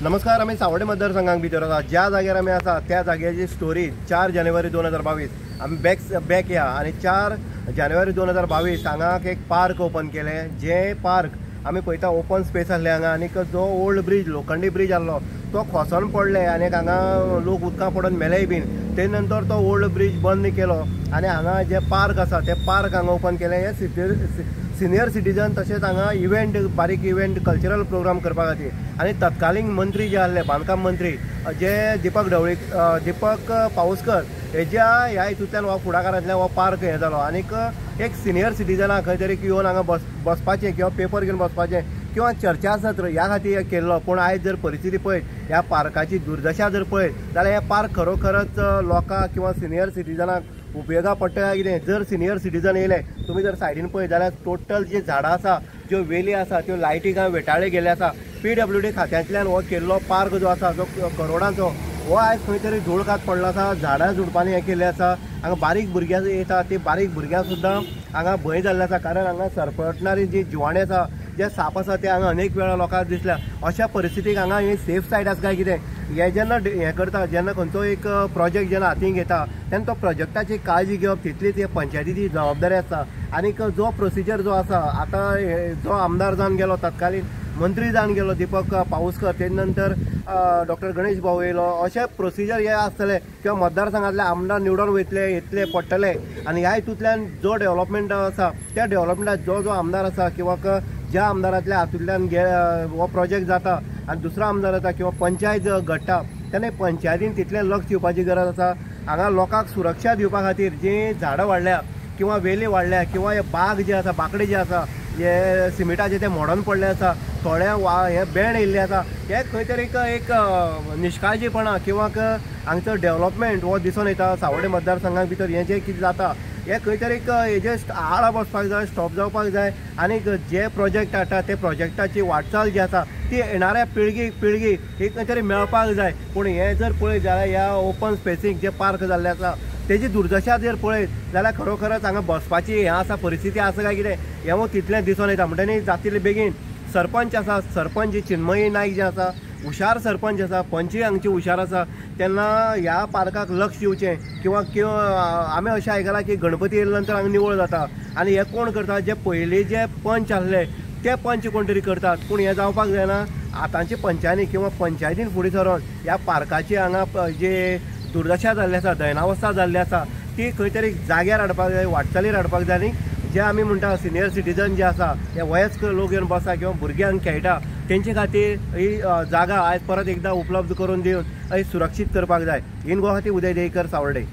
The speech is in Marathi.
नमस्कार, आम्ही सावडे मतदारसंघाक भितर आसा। ज्या जाग्यार आमी आसा त्या जाग्याची स्टोरी 4 जानेवारी 2022 आमी बॅक या आणि 4 जानेवारी 2022 हांगा एक पार्क ओपन केले। जे पार्क आमी पळयता ओपन स्पेस आसले हांगा, आनी जो ओल्ड ब्रिज लोखंडी ब्रिज आसलो तो खोसून पडले आनी हांगा लोक उदकां पडून मेलेय बीन। ते नंतर तो ओल्ड ब्रिज बंद केलो आनी हांगा जे पार्क आसा ते पार्क हांगा ओपन केले। हे सिनियर सिटीजन तशेंच हांगा इव्हेंट बारीक इव्हेंट कल्चरल प्रोग्राम करपा खातीर। आनी तत्कालीन मंत्री जे आसले बांदकाम मंत्री जे दीपक पाऊसकर हेज्या ह्या हितूंतल्यान हो फुडाकारांतल्यान हो पार्क हे जालो। आनीक एक सिनियर सिटीजनाक खंय तरी येवन हांगा बसपाचें किंवा पेपर घेवन बसपाचें किंवा चर्चा सत्र ह्या खातीर केल्लो। पूण आयज जर परिस्थिती पळयत, ह्या पार्काची दुर्दशा जर पळयत जाल्यार हे पार्क खरोखरच लोकांक किंवा सिनियर सिटीजनाक उपयोगा पडटा कितें। जर सिनियर सिटीजन येयले, तुमी जर सायडीन पळयत जाल्यार टोटल जी झाडां आसा, ज्यो वेली आसा त्यो लायटी काय वेटाळे गेले आसा। PWD खात्यांतल्यान हो केल्लो पार्क जो आसा जो करोडांचो, हो आयज खंय तरी धूळ खात पडलो आसा। झाडां झुडपांनी हे केल्ले आसा। हांगा बारीक भुरग्यां येता, ती बारीक भुरग्यां सुद्दां हांगा भंय जाल्ले आसा, कारण हांगा सरपटणारी जी जिवाणे आसा, जे साप आसा ते हांगा अनेक वेळा लोकांक दिसल्या। अशा परिस्थितीक हांगा ही सेफ सायड आसा काय कितें हे जेन्ना हें करता, जेन्ना खंयचो एक प्रोजेक्ट जेन्ना हातीन घेता तेन्ना तो प्रोजेक्टाची काळजी घेवप तितलीच हे पंचायतीची जबाबदारी आसता। आनीक जो प्रोसिजर जो आसा, आतां जो आमदार जावन गेलो, तत्कालीन मंत्री जावन गेलो दीपक पाऊसकर, ते नंतर डॉक्टर गणेश भाऊ येयलो, अशे प्रोसिजर हे आसतले किंवा मतदारसंघातले आमदार निवडून वयतले येतले पडटले। आनी ह्या हितूंतल्यान जो डेव्हलपमेंट आसा त्या डेव्हलपमेंटात जो आमदार आसा किंवा ज्या आमदारांतल्या हातूंतल्यान हो प्रोजेक्ट जाता आनी दुसरो आमदार जाता किंवा पंचायत घडटा तेन्ना पंचायतीन तितलें लक्ष दिवपाची गरज आसा। हांगा लोकांक सुरक्षा दिवपा खातीर जी झाडां वाडल्या किंवा वेली वाडल्या किंवा हे बाग जे आसा, बांकडे जे आसा, हे सिमेंटाचे ते मोडून पडले आसा, थोड्या हे बेंड येयल्ले आसा, हे खंय तरी एक निश्काळजीपणा किंवा हांगचो डेव्हलपमेंट हो दिसून येता। सावडे मतदारसंघा भितर हें जें कितें जाता हे खंय तरी हेजे आळा बसपाक जाय, स्टॉप जावपाक जाय। आनी जे प्रोजेक्ट हाडटा ते प्रोजेक्टाची वाटचाल जी आसा ती येणाऱ्या पिळगी ही खंय तरी मेळपाक जाय। पूण हें जर पळयत जाल्यार ह्या ओपन स्पेसीक जे पार्क जाल्ले आसा तेजी दुर्दशा जर पळयत जाल्यार खरोखरच हांगा बसपाची हें आसा, परिस्थिती आसा काय कितें हें तितलें दिसून येता। म्हणटनी जातले बेगीन सरपंच आसा, सरपंच चिन्मयी नायक जे आसा, हुशार सरपंच आसा, पंचय हांगचे हुशार आसा, तेन्ना ह्या पार्काक लक्ष दिवचें। किंवा आमी अशें आयकलां की गणपती येयले नंतर हांगा निवळ जाता आनी हे कोण करता, जे पयलीं जे पंच आसले ते पंच कोण तरी करतात। पूण हें जावपाक जायना। आतांची पंचांनी किंवा पंचायतीन फुडें सरून ह्या पार्काची हांगा जे दुर्दशा जाल्ली आसा, दैनावस्था जाल्ली आसा ती खंय तरी जाग्यार हाडपाक जाय, वाटचालीर हाडपाक जाय। आनी जे आमी म्हणटा सिनियर सिटीजन जे आसा, हे वयस्कर लोक येवन बसा किंवा भुरग्यांक खेळटा तेंचे खातीर ही जागा आयज परत एकदा उपलब्ध करून दिवन सुरक्षीत करपाक जाय। इन गो खातीर उदय देयकर, सावर्डे।